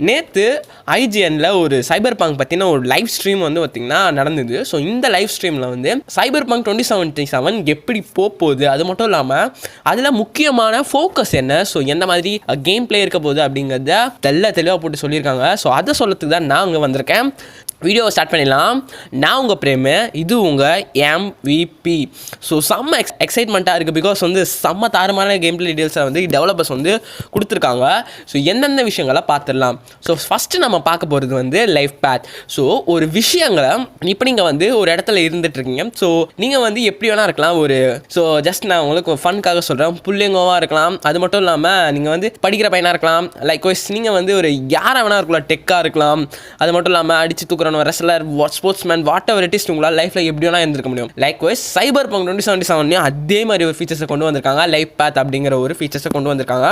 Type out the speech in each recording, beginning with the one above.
நேற்று ஐஜிஎனில் ஒரு சைபர் பங்க் பற்றின ஒரு லைவ் ஸ்ட்ரீம் வந்து பார்த்திங்கன்னா நடந்தது. ஸோ இந்த லைவ் ஸ்ட்ரீமில் வந்து சைபர் பங்க் 2077 எப்படி போகுது, அது மட்டும் இல்லாமல் அதில் முக்கியமான ஃபோக்கஸ் என்ன, ஸோ எந்த மாதிரி கேம் பிளே இருக்க போகுது அப்படிங்கிறத தெளிவாக போட்டு சொல்லியிருக்காங்க. ஸோ அதை சொல்லத்துக்கு தான் நான் அங்கே வந்திருக்கேன். வீடியோவை ஸ்டார்ட் பண்ணிடலாம். நான் உங்கள் பிரேமு, இது உங்கள் MVP. ஸோ செம்ம எக்ஸைட்மெண்ட்டாக இருக்குது. பிகாஸ் வந்து செம்ம தாரமான கேம் பிளே டீட்டெயில்ஸை வந்து டெவலப்பர்ஸ் வந்து கொடுத்துருக்காங்க. ஸோ எந்தெந்த விஷயங்களை பார்த்துடலாம். ஸோ ஃபஸ்ட்டு நம்ம பார்க்க போகிறது வந்து லைஃப் பேத். ஸோ ஒரு விஷயங்களை இப்போ நீங்கள் வந்து ஒரு இடத்துல இருந்துகிட்ருக்கீங்க. ஸோ நீங்கள் வந்து எப்படி வேணால் இருக்கலாம். ஸோ ஜஸ்ட் நான் உங்களுக்கு ஃபன்காக சொல்கிறேன், புள்ளிங்கோவாக இருக்கலாம். அது மட்டும் இல்லாமல் நீங்கள் வந்து படிக்கிற பையனாக இருக்கலாம். லைக்வைஸ் நீங்கள் வந்து ஒரு யாராக வேணா இருக்கலாம், டெக்காக இருக்கலாம். அது மட்டும் இல்லாமல் அடித்து தூக்குற wrestler, sportsman, what ever it is, உங்களால் லைஃப்பில் எப்படி வேணா இருந்திருக்க முடியும். லைக்வைஸ் சைபர் பங்க் 2077 அதே மாதிரி ஒரு ஃபீச்சர்ஸை கொண்டு வந்திருக்காங்க. லைஃப் பேத் அப்படிங்கிற ஒரு ஃபீச்சர்ஸை கொண்டு வந்திருக்காங்க.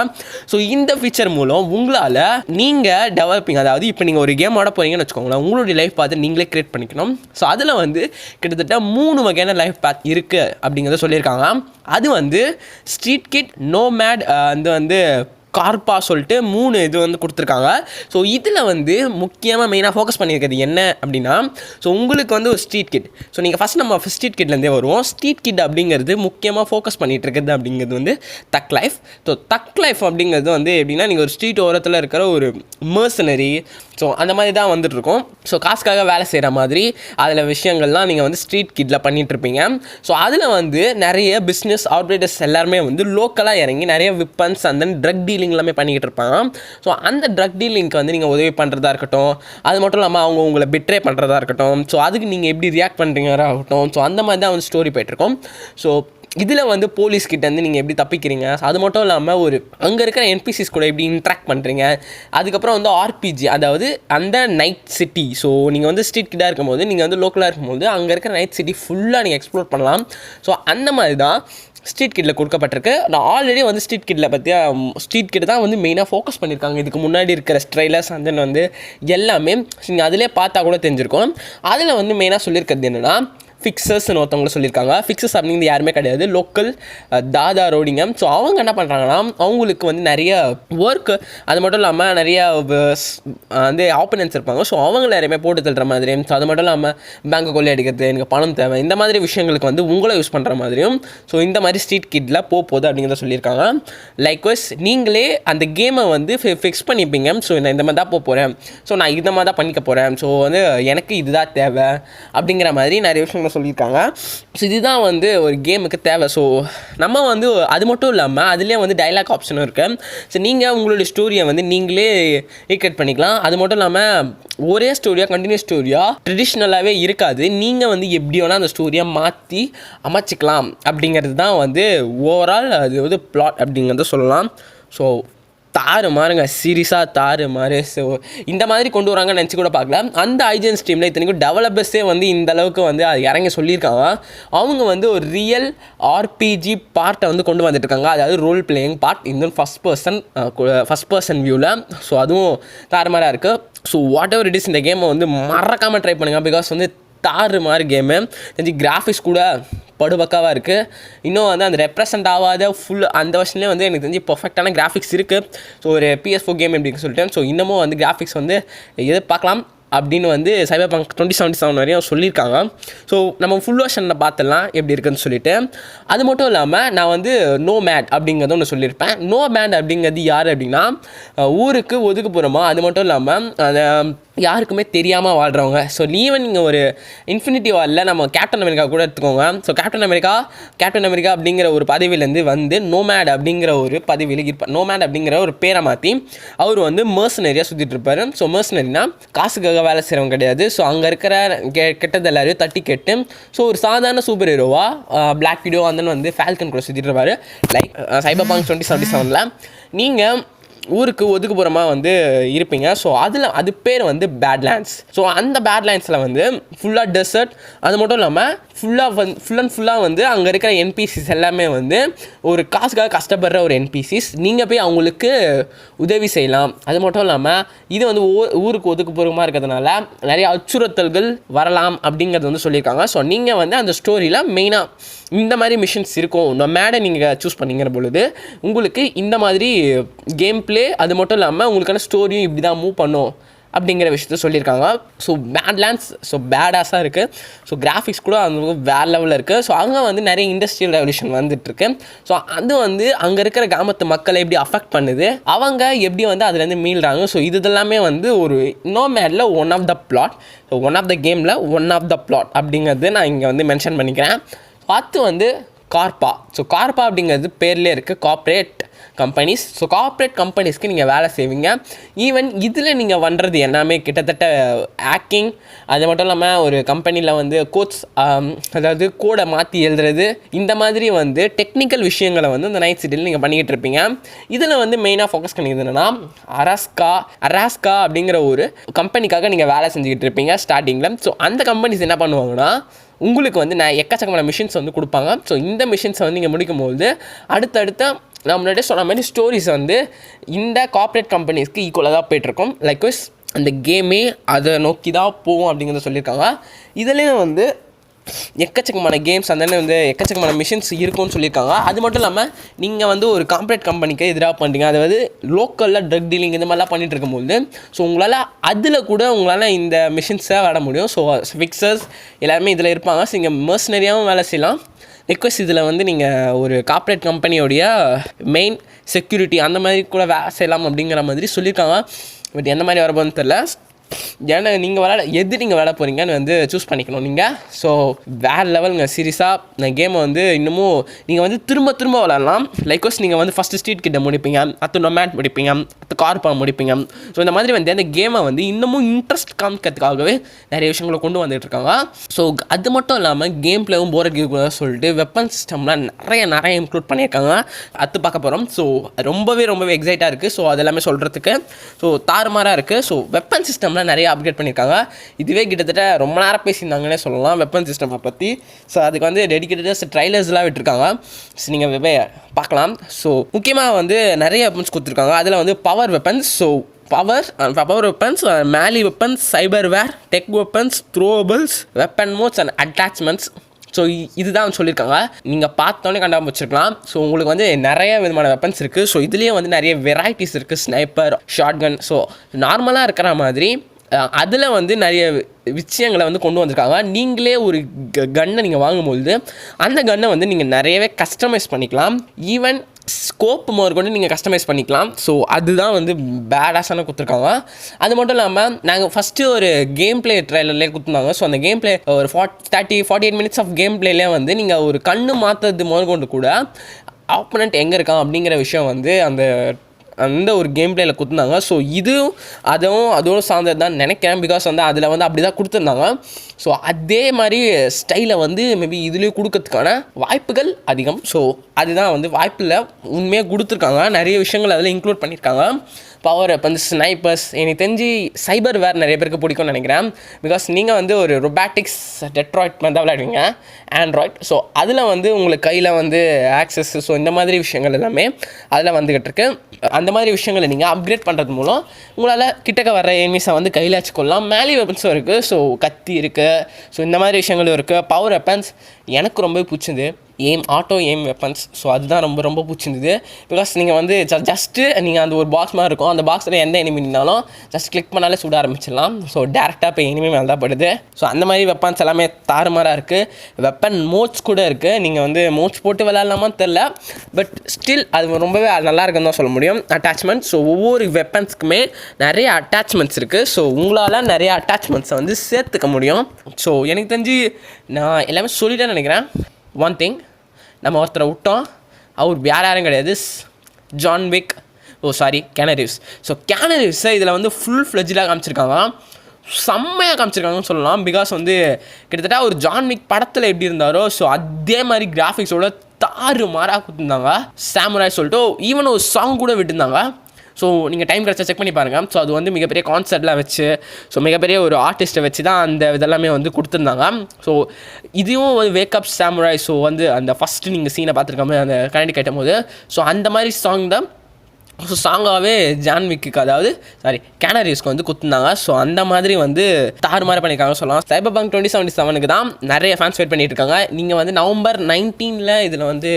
ஸோ இந்த ஃபீச்சர் மூலம் உங்களால் நீங்கள் டெவலப்பிங், அதாவது இப்போ நீங்கள் ஒரு கேம் ஆட போகிறீங்கன்னு வச்சுக்கோங்களேன், உங்களுடைய லைஃப் பார்த்து நீங்களே கிரியேட் பண்ணிக்கணும். ஸோ அதில் வந்து கிட்டத்தட்ட 3 வகையான லைஃப் பேத் இருக்குது அப்படிங்கிறத சொல்லியிருக்காங்க. அது வந்து ஸ்ட்ரீட் கிட், நோமேட், வந்து கார்பா சொல்லிட்டு 3 இது வந்து கொடுத்துருக்காங்க. ஸோ இதில் வந்து முக்கியமாக மெயினாக ஃபோக்கஸ் பண்ணியிருக்கிறது என்ன அப்படின்னா, ஸோ உங்களுக்கு வந்து ஒரு ஸ்ட்ரீட் கிட். ஸோ நீங்கள் ஃபஸ்ட் நம்ம ஸ்ட்ரீட் கிட்லேருந்தே வருவோம். ஸ்ட்ரீட் கிட் அப்படிங்கிறது முக்கியமாக ஃபோக்கஸ் பண்ணிகிட்டு இருக்கிறது அப்படிங்கிறது வந்து தக் லைஃப். ஸோ தக் லைஃப் அப்படிங்கிறது வந்து எப்படின்னா, நீங்கள் ஒரு ஸ்ட்ரீட் ஓரத்தில் இருக்கிற ஒரு மர்சனரி, ஸோ அந்த மாதிரி தான் வந்துட்டுருக்கோம். ஸோ காசுக்காக வேலை செய்கிற மாதிரி அதில் விஷயங்கள்லாம் நீங்கள் வந்து ஸ்ட்ரீட் கிட்டில் பண்ணிகிட்ருப்பீங்க. ஸோ அதில் வந்து நிறைய பிஸ்னஸ் ஆப்ரேட்டர்ஸ் எல்லாருமே வந்து லோக்கலாக இறங்கி நிறைய விப்பன்ஸ் அண்ட் தென் ட்ரக் டீலிங் எல்லாமே பண்ணிக்கிட்டு இருப்பாங்க. ஸோ அந்த ட்ரக் டீலிங்க்கு வந்து நீங்கள் உதவி பண்ணுறதா இருக்கட்டும், அது மட்டும் இல்லாமல் அவங்க உங்களை பிட்ரே பண்ணுறதா இருக்கட்டும், ஸோ அதுக்கு நீங்கள் எப்படி ரியாக்ட் பண்ணுறீங்கிறா இருக்கட்டும். ஸோ அந்த மாதிரி தான் வந்து ஸ்டோரி போய்ட்டுருக்கோம். ஸோ இதில் வந்து போலீஸ்கிட்டேருந்து நீங்கள் எப்படி தப்பிக்கிறீங்க, அது மட்டும் இல்லாமல் ஒரு அங்கே இருக்கிற என்பிசிஸ் கூட எப்படி இன்ட்ராக்ட் பண்ணுறீங்க. அதுக்கப்புறம் வந்து ஆர்பிஜி, அதாவது அந்த நைட் சிட்டி. ஸோ நீங்கள் வந்து ஸ்ட்ரீட் கிட்டாக இருக்கும்போது, நீங்கள் வந்து லோக்கலாக இருக்கும்போது அங்கே இருக்கிற நைட் சிட்டி ஃபுல்லாக நீங்கள் எக்ஸ்ப்ளோர் பண்ணலாம். ஸோ அந்த மாதிரி தான் ஸ்ட்ரீட் கிட்டில் கொடுக்கப்பட்டிருக்கு. நான் ஆல்ரெடி வந்து ஸ்ட்ரீட் கிட்ட தான் வந்து மெயினாக ஃபோக்கஸ் பண்ணியிருக்காங்க. இதுக்கு முன்னாடி இருக்கிற ட்ரெய்லர்ஸ் அண்ட் தென் வந்து எல்லாமே நீங்கள் அதிலே பார்த்தா கூட தெரிஞ்சிருக்கும். அதில் வந்து மெயினாக சொல்லியிருக்கிறது என்னென்னா, ஃபிக்ஸர்ஸ்னு ஒருத்தவங்களை சொல்லியிருக்காங்க. ஃபிக்ஸர்ஸ் அப்படிங்கிறது யாருமே கிடையாது, லோக்கல் தாதா ரோடிங்க. ஸோ அவங்க என்ன பண்ணுறாங்கன்னா, அவங்களுக்கு வந்து நிறைய ஒர்க், அது மட்டும் இல்லாமல் நிறைய வந்து ஆப்பனன்ஸ் இருப்பாங்க. ஸோ அவங்கள யாரையுமே போட்டு தள்ளுற மாதிரி, ஸோ அது மட்டும் இல்லாமல் பேங்க் கொள்ளை அடிக்கிறது, எனக்கு பணம் தேவை, இந்த மாதிரி விஷயங்களுக்கு வந்து உங்களை யூஸ் பண்ணுற மாதிரியும் ஸோ இந்த மாதிரி ஸ்ட்ரீட் கிட்டில் போகுது அப்படிங்கிறத சொல்லியிருக்காங்க. லைக்வைஸ் நீங்களே அந்த கேமை வந்து ஃபிக்ஸ் பண்ணிப்பீங்க. ஸோ நான் இந்த மாதிரி தான் போகிறேன், ஸோ நான் இந்த மாதிரி தான் பண்ணிக்க போகிறேன், ஸோ வந்து எனக்கு இதுதான் தேவை அப்படிங்கிற மாதிரி நிறைய விஷயங்கள் சொல்லியிருக்காங்க. ஸோ இதுதான் வந்து ஒரு கேமுக்கு தேவை. ஸோ நம்ம வந்து அது மட்டும் இல்லாமல் அதுலேயே வந்து டைலாக் ஆப்ஷனும் இருக்குது. ஸோ நீங்கள் உங்களுடைய ஸ்டோரியை வந்து நீங்களே ரீக்ரியேட் பண்ணிக்கலாம். அது மட்டும் இல்லாமல் ஒரே ஸ்டோரியாக, கண்டினியூஸ் ஸ்டோரியாக ட்ரெடிஷ்னலாகவே இருக்காது. நீங்கள் வந்து எப்படி வேணால் அந்த ஸ்டோரியை மாற்றி அமைச்சிக்கலாம் அப்படிங்கிறது தான் வந்து ஓவரால் அது வந்து பிளாட் அப்படிங்கிறத சொல்லலாம். ஸோ தாறு மாறுங்க, சீரியஸாக தாறு மாறு. ஸோ இந்த மாதிரி கொண்டு வராங்கன்னு நினச்சி கூட பார்க்கல. அந்த ஐஜிஎன் ஸ்ட்ரீமில் இத்தனைக்கும் டெவலப்பர்ஸே வந்து இந்த அளவுக்கு வந்து அது இறங்கி சொல்லியிருக்காங்க. அவங்க வந்து ஒரு ரியல் ஆர்பிஜி பார்ட்டை வந்து கொண்டு வந்துட்டுருக்காங்க. அதாவது ரோல் பிளேயிங் பார்ட், இந்த ஃபஸ்ட் பர்சன் வியூவில். ஸோ அதுவும் தாறுமாறாக இருக்குது. So what ever it is, இந்த கேமை வந்து மறக்காமல் ட்ரை பண்ணுங்கள். பிகாஸ் வந்து தாறு மாதிரி கேமு. தெரிஞ்சு கிராஃபிக்ஸ் கூட படுபக்காவாக இருக்குது. இன்னும் வந்து அந்த ரெப்ரசன்ட் ஆகாத ஃபுல் அந்த வருஷன்லேயே வந்து எனக்கு தெரிஞ்சு பர்ஃபெக்டான கிராஃபிக்ஸ் இருக்குது. ஸோ ஒரு PS4 கேம் எப்படின்னு சொல்லிட்டு, ஸோ இன்னமும் வந்து கிராஃபிக்ஸ் வந்து எதிர்பார்க்கலாம் அப்படின்னு வந்து சைபர் பங்க் 2077 வரையும் சொல்லியிருக்காங்க. ஸோ நம்ம ஃபுல் வெர்ஷனில் பார்த்துடலாம் எப்படி இருக்குன்னு சொல்லிட்டு. அது மட்டும் இல்லாமல் நான் வந்து நோமேட் அப்படிங்கிறத ஒன்று சொல்லியிருப்பேன். நோமேட் அப்படிங்கிறது யார் அப்படின்னா, ஊருக்கு ஒதுக்குப்புறமா, அது மட்டும் இல்லாமல் அதை யாருக்குமே தெரியாமல் வாழ்கிறவங்க. ஸோ நீங்கள் ஒரு இன்ஃபினிட்டி வாரில் நம்ம கேப்டன் அமெரிக்கா கூட எடுத்துக்கோங்க. ஸோ கேப்டன் அமெரிக்கா அப்படிங்கிற ஒரு பதவியிலேருந்து வந்து நோமேட் அப்படிங்கிற ஒரு பதவியில் இருப்பார். நோமேட் அப்படிங்கிற ஒரு பேரை மாற்றி அவர் வந்து மர்சனரியாக சுற்றிட்டு இருப்பார். ஸோ மர்சனரினா காசுக்காக வேலை செய்கிறவங்க கிடையாது. ஸோ அங்கே இருக்கிற கெட்டது எல்லாரையும் தட்டி கெட்டு, ஸோ ஒரு சாதாரண சூப்பர் ஹீரோவாக பிளாக் விடோ வந்து ஃபால்கன் கூட சுற்றிட்டு இருப்பார். லைக் சைபர் பங்க் 2077 நீங்கள் ஊருக்கு ஒதுக்குப்புறமாக வந்து இருப்பீங்க. ஸோ அது பேர் வந்து பேட்லேண்ட்ஸ். ஸோ அந்த பேட்லேண்ட்ஸில் வந்து ஃபுல்லாக டெசர்ட், அது மட்டும் இல்லாமல் ஃபுல்லாக வந்து அங்கே இருக்கிற என்பிசிஸ் எல்லாமே வந்து ஒரு காசுக்காக கஷ்டப்படுற ஒரு என்பிசிஸ். நீங்கள் போய் அவங்களுக்கு உதவி செய்யலாம். அது மட்டும் இல்லாமல் இது வந்து ஊருக்கு ஒதுக்குப்புறமாக இருக்கிறதுனால நிறைய அச்சுறுத்தல்கள் வரலாம் அப்படிங்கிறது வந்து சொல்லியிருக்காங்க. ஸோ நீங்கள் வந்து அந்த ஸ்டோரியில் மெயினாக இந்த மாதிரி மிஷன்ஸ் இருக்கும். மேடை நீங்கள் சூஸ் பண்ணிங்கிற பொழுது உங்களுக்கு இந்த மாதிரி கேம் பிளே பிளே, அது மட்டும் இல்லாமல் உங்களுக்கான ஸ்டோரியும் இப்படி தான் மூவ் பண்ணும் அப்படிங்கிற விஷயத்த சொல்லியிருக்காங்க. ஸோ பேட்லேண்ட்ஸ் பேடாஸாக இருக்குது. ஸோ கிராஃபிக்ஸ் கூட அந்த வேறு லெவலில் இருக்குது. ஸோ அங்கே வந்து நிறைய இண்டஸ்ட்ரியல் ரெவல்யூஷன் வந்துட்டுருக்கு. ஸோ அது வந்து அங்கே இருக்கிற கிராமத்து மக்களை எப்படி அஃபெக்ட் பண்ணுது, அவங்க எப்படி வந்து அதுலேருந்து மீள்றாங்க. ஸோ இது எல்லாமே வந்து ஒரு நோமேடில் one of the plot. So one of the கேமில் ஒன் ஆஃப் த பிளாட் அப்படிங்கிறது நான் இங்கே வந்து மென்ஷன் பண்ணிக்கிறேன். பார்த்து வந்து கார்பா. ஸோ கார்பா அப்படிங்கிறது பேர்லேயே இருக்குது, கார்ப்பரேட் கம்பெனிஸ். ஸோ கார்ப்பரேட் கம்பெனிஸ்க்கு நீங்கள் வேலை செய்வீங்க. ஈவன் இதில் நீங்கள் பண்ணுறது எல்லாமே கிட்டத்தட்ட ஹேக்கிங், அது மட்டும் இல்லாமல் ஒரு கம்பெனியில் வந்து கோட்ஸ், அதாவது கோடை மாற்றி எழுதுறது, இந்த மாதிரி வந்து டெக்னிக்கல் விஷயங்களை வந்து இந்த நைட் சிட்டியில் நீங்கள் பண்ணிக்கிட்டு இருப்பீங்க. இதில் வந்து மெயினாக ஃபோக்கஸ் பண்ணிக்கிறது என்னென்னா அராஸ்கா அப்படிங்கிற ஒரு கம்பெனிக்காக நீங்கள் வேலை செஞ்சுக்கிட்டு இருப்பீங்க ஸ்டார்டிங்கில். ஸோ அந்த கம்பெனிஸ் என்ன பண்ணுவாங்கன்னா உங்களுக்கு வந்து நான் எக்கச்சக்கமான மிஷின்ஸ் வந்து கொடுப்பாங்க. ஸோ இந்த மிஷின்ஸை வந்து நீங்கள் முடிக்கும் போது அடுத்தடுத்த நான் முன்னாடியே சொன்ன மாதிரி ஸ்டோரிஸ் வந்து இந்த கார்ப்பரேட் கம்பெனிஸ்க்கு ஈக்குவலாக தான் போய்ட்டுருக்கோம். லைக்வைஸ் அந்த கேமே அதை நோக்கி தான் போகும் அப்படிங்கிறத சொல்லியிருக்காங்க. இதுலேயும் வந்து எக்கச்சக்கமான கேம்ஸ் அந்த வந்து எக்கச்சக்கமான மிஷின்ஸ் இருக்கும்னு சொல்லியிருக்காங்க. அது மட்டும் இல்லாமல் நீங்கள் வந்து ஒரு கார்ப்பரேட் கம்பெனிக்கு எதிராக பண்ணுறீங்க, அதாவது லோக்கலில் ட்ரக் டீலிங் இந்த மாதிரிலாம் பண்ணிகிட்டு இருக்கும்போது ஸோ உங்களால் அதில் கூட உங்களால் இந்த மிஷின்ஸை விட முடியும். ஸோ ஃபிக்சர்ஸ் எல்லாருமே இதில் இருப்பாங்க. ஸோ இங்கே மர்சனரியாகவும் வேலை செய்யலாம். ரிக்வெஸ்ட் இதில் வந்து நீங்கள் ஒரு கார்ப்பரேட் கம்பெனியோடைய மெயின் செக்யூரிட்டி அந்த மாதிரி கூட வேலை செய்யலாம் அப்படிங்கிற மாதிரி சொல்லியிருக்காங்க. பட் எந்த மாதிரி வரப்போன்னு தெரில. ஏன்னா நீங்கள் விளாட போகிறீங்கன்னு வந்து சூஸ் பண்ணிக்கணும் நீங்கள். ஸோ வேறு லெவலுங்க. சீரியஸாக இந்த கேமை வந்து இன்னமும் நீங்கள் வந்து திரும்ப விளாட்லாம். லைக்வைஸ் நீங்கள் வந்து ஃபஸ்ட்டு ஸ்ட்ரீட் கிட்ட முடிப்பீங்க, அடுத்து நொமேட் முடிப்பீங்க, அடுத்து கார்பா முடிப்பீங்க. ஸோ இந்த மாதிரி வந்து அந்த கேமை வந்து இன்னமும் இன்ட்ரெஸ்ட் காமிக்கிறதுக்காகவே நிறைய விஷயங்களை கொண்டு வந்துட்டு இருக்காங்க. ஸோ அது மட்டும் இல்லாமல் கேம் பிளேவும் போர் அடிக்கக்கூடாது சொல்லிட்டு வெப்பன் சிஸ்டம்லாம் நிறைய இன்க்ளூட் பண்ணியிருக்காங்க. அது பார்க்க போகிறோம். ஸோ ரொம்பவே எக்ஸைட்டாக இருக்குது. ஸோ அது எல்லாமே சொல்கிறதுக்கு ஸோ தாறுமாறாக இருக்குது. ஸோ வெப்பன் சிஸ்டம் நிறைய அப்கிரேட் பண்ணியிருக்காங்க. இதுவே கிட்டத்தட்ட ரொம்ப நேரம் பேசியிருந்தாங்கன்னே சொல்லலாம் வெப்பன் சிஸ்டமை பற்றி. ஸோ அதுக்கு வந்து டெடிக்கேட்டட் ட்ரைலர்ஸ்லாம் விட்டுருக்காங்க. ஸோ நீங்கள் பார்க்கலாம். ஸோ முக்கியமாக வந்து நிறைய வெப்பன்ஸ் கொடுத்துருக்காங்க. அதில் வந்து power weapons, so power weapons, melee weapons, cyberware, tech weapons, throwables, weapon mods and attachments. So இதுதான் சொல்லியிருக்காங்க. நீங்கள் பார்த்தோன்னே கண்டுபிடிச்சிருக்கலாம். ஸோ உங்களுக்கு வந்து நிறைய விதமான வெப்பன்ஸ் இருக்குது. ஸோ இதுலேயே வந்து நிறைய வெரைட்டிஸ் இருக்குது. Sniper, shotgun. ஸோ நார்மலாக இருக்கிற மாதிரி அதில் வந்து நிறைய விஷயங்களை வந்து கொண்டு வந்திருக்காங்க. நீங்களே ஒரு கன்னை நீங்கள் வாங்கும்போது அந்த கன்னை வந்து நீங்கள் நிறையவே கஸ்டமைஸ் பண்ணிக்கலாம். ஈவன் ஸ்கோப் கொண்டு நீங்கள் கஸ்டமைஸ் பண்ணிக்கலாம். ஸோ அதுதான் வந்து பேடாஸான கொடுத்துருக்காங்க. அது மட்டும் இல்லாமல் நாங்கள் ஃபஸ்ட்டு ஒரு கேம் பிளே ட்ரைலர்லேயே கொடுத்துருந்தாங்க. ஸோ அந்த கேம் பிளே ஒரு 48 மினிட்ஸ் ஆஃப் கேம் பிளேலேயே வந்து நீங்கள் ஒரு கண்ணு மாற்றுறது கொண்டு கூட ஆப்போனண்ட் எங்கே இருக்கான் அப்படிங்கிற விஷயம் வந்து அந்த ஒரு கேம் பிளேயில் கொடுத்துருந்தாங்க. ஸோ அதோடு சார்ந்தது தான் நினைக்கிறேன். பிகாஸ் வந்து அதில் வந்து அப்படி தான் கொடுத்துருந்தாங்க. ஸோ அதே மாதிரி ஸ்டைலை வந்து மேபி இதுலேயும் கொடுக்கறதுக்கான வாய்ப்புகள் அதிகம். ஸோ அதுதான் வந்து வாய்ப்பில் உண்மையாக கொடுத்துருக்காங்க. நிறைய விஷயங்கள் அதில் இன்க்ளூட் பண்ணியிருக்காங்க. பவர் வெப்பன்ஸ், ஸ்னைப்பர்ஸ், எனக்கு தெரிஞ்சு சைபர் வேர் நிறைய பேருக்கு பிடிக்கும்னு நினைக்கிறேன். பிகாஸ் நீங்கள் வந்து ஒரு ரொபாட்டிக்ஸ் டெட்ராய்ட் மாதிரி தான் விளையாடுவீங்க, ஆண்ட்ராய்ட். ஸோ அதில் வந்து உங்களுக்கு கையில் வந்து ஆக்சஸ், ஸோ இந்த மாதிரி விஷயங்கள் எல்லாமே அதில் வந்துக்கிட்டு இருக்கு. அந்த மாதிரி விஷயங்களை நீங்கள் அப்கிரேட் பண்ணுறது மூலம் உங்களால் கிட்டக்க வர எனிமீஸை வந்து கையில் வச்சுக்கொள்ளலாம். மேலி வெப்பன்ஸும் இருக்குது. ஸோ கத்தி இருக்குது. ஸோ இந்த மாதிரி விஷயங்களும் இருக்குது. பவர் வெப்பன்ஸ் எனக்கு ரொம்ப பிடிச்சது ஆட்டோ எய்ம் வெப்பன்ஸ். ஸோ அதுதான் ரொம்ப பிடிச்சிருந்தது. பிகாஸ் நீங்கள் வந்து ஜஸ்ட்டு நீங்கள் அந்த ஒரு பாக்ஸ் மாதிரி இருக்கும், அந்த பாக்ஸில் எந்த எனிமினாலும் ஜஸ்ட் கிளிக் பண்ணாலே சுட ஆரம்பிச்சிடலாம். ஸோ டேரெக்டாக இப்போ எனிமி மேலே தான் படுது. ஸோ அந்த மாதிரி வெப்பன்ஸ் எல்லாமே தாறுமாறாக இருக்குது. வெப்பன் மோட்ஸ் கூட இருக்குது. நீங்கள் வந்து மோட்ஸ் போட்டு விளையாடலாமான்னு தெரில, பட் ஸ்டில் அது ரொம்பவே நல்லா இருக்குன்னு தான் சொல்ல முடியும். அட்டாச்மெண்ட், ஸோ ஒவ்வொரு வெப்பன்ஸ்க்குமே நிறைய அட்டாச்மெண்ட்ஸ் இருக்குது. ஸோ உங்களால் நிறைய அட்டாச்மெண்ட்ஸை வந்து சேர்த்துக்க முடியும். ஸோ எனக்கு தெரிஞ்சு நான் எல்லாமே சொல்லிட்டேன்னு நினைக்கிறேன். ஒன் திங், நம்ம ஒருத்தரை விட்டோம், அவர் வேறு யாரும் கிடையாது, ஜான் விக். கேனரிவ்ஸ். ஸோ கேனரிவ்ஸை இதில் வந்து ஃபுல் ஃப்ளெஜ்டாக காமிச்சிருக்காங்க. செம்மையாக காமிச்சிருக்காங்கன்னு சொல்லலாம். பிகாஸ் வந்து கிட்டத்தட்ட ஒரு ஜான் விக் படத்தில் எப்படி இருந்தாரோ ஸோ அதே மாதிரி கிராஃபிக்ஸோட தாறுமாறாக கொடுத்துருந்தாங்க. சாமுராய் சொல்லிட்டு ஈவன் ஒரு சாங் கூட விட்டுருந்தாங்க. ஸோ நீங்கள் டைம் கிடச்சா செக் பண்ணி பாருங்கள். ஸோ அது வந்து மிகப்பெரிய கான்சர்ட்லாம் வச்சு, ஸோ மிகப்பெரிய ஒரு ஆர்டிஸ்ட்டை வச்சு தான் அந்த இதெல்லாமே வந்து கொடுத்துருந்தாங்க. ஸோ இதுவும் வந்து வேக்கப் சாமுராய். ஸோ வந்து அந்த ஃபஸ்ட்டு நீங்கள் சீனை பார்த்துருக்காம அந்த கரண்டி கட்டும் போது ஸோ அந்த மாதிரி சாங் தான். ஸோ சாங்காகவே ஜான்விக்கு, அதாவது கேனரிஸ்க்கு வந்து கொடுத்துருந்தாங்க. ஸோ அந்த மாதிரி வந்து தாறுமாறு பண்ணியிருக்காங்க சொல்லலாம். சைபர்பங்க் 2077க்கு தான் நிறைய ஃபேன்ஸ் வெயிட் பண்ணிட்டு இருக்காங்க. நீங்கள் வந்து நவம்பர் 19 இதில் வந்து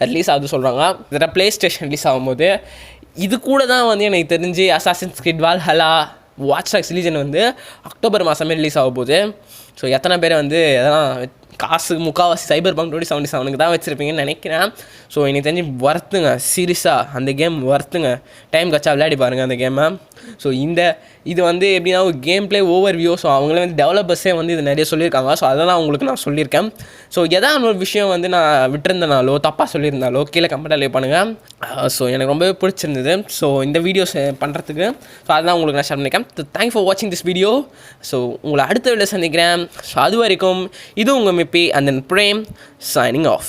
ரிலீஸ் ஆகுது சொல்கிறாங்க. இதில் ப்ளே ஸ்டேஷன் ரிலீஸ் ஆகும்போது இது கூட தான் வந்து எனக்கு தெரிஞ்சு Assassin's Creed Valhalla Watch Dogs Legion வந்து அக்டோபர் மாதமே ரிலீஸ் ஆக போகுது. ஸோ எத்தனை பேர் வந்து எதனா காசு முக்கால்வாசி Cyberpunk 2077 தான் வச்சுருப்பீங்கன்னு நினைக்கிறேன். ஸோ எனக்கு தெரிஞ்சு ஒர்த்துங்க, சீரியஸாக அந்த கேம் ஒர்த்துங்க. டைம் கச்சா விளையாடி பாருங்கள் அந்த கேமை. ஸோ இது வந்து எப்படின்னா ஒரு game play over view. So அவங்களே வந்து டெவலப்பர்ஸே வந்து இது நிறைய சொல்லியிருக்காங்க. ஸோ அதெல்லாம் உங்களுக்கு நான் சொல்லியிருக்கேன். ஸோ எதாவது ஒரு விஷயம் வந்து நான் விட்டுருந்தனாலோ தப்பாக சொல்லியிருந்தாலோ கீழே கமெண்ட்டில் லீவ் பண்ணுங்கள். ஸோ எனக்கு ரொம்பவே பிடிச்சிருந்தது ஸோ இந்த வீடியோஸ் பண்ணுறதுக்கு. ஸோ அதெல்லாம் உங்களுக்கு நான் ஷேர் பண்ணியிருக்கேன். தேங்க்ஸ் ஃபார் வாட்சிங் திஸ் வீடியோ. ஸோ உங்களை அடுத்த வீடியோ சந்திக்கிறேன். ஸோ அது வரைக்கும் இது உங்கள் மிப்பி அண்ட் தென் பிரேம் signing off.